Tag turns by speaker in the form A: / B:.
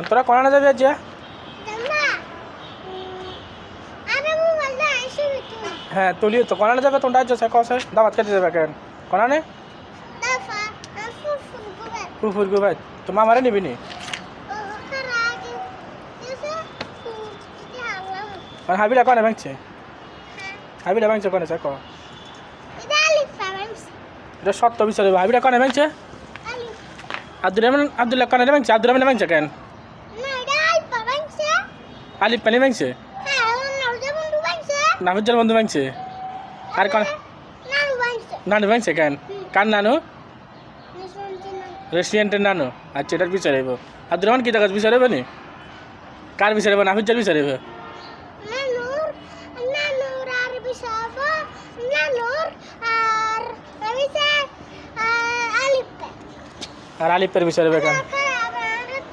A: তোরা কোনা যাবি আজ? হ্যাঁ তুলিও তো কোনা যাবে তোমরা আজ কসে দাওয়াত খেতে যাবে কেন কোনা নে ফুফুর গো ভাই তো মামারে নিবি নি হাবিলা কোনে ভাঙছে হাবিলা ভাঙছে কোনে সে ক এটা সত্য বিচার হাবিলা কোনে ভাঙছে আব্দুল্লাহ কোনে ভাঙছে আব্দুর রহমান ভাঙছে কেন আলিফ পানি ভাঙছে নাফিজার বন্ধু ভাঙছে আর কোন নানু ভাঙছে কেন কার নানু রেস্টুরেন্টের নানু আচ্ছা এটার বিচার হইব আব্দুর রহমান কি দেখাস বিচার হইব নি কার বিচার হইব নাফিজার বিচার হইব আর আলিফের বিচার হইব কেন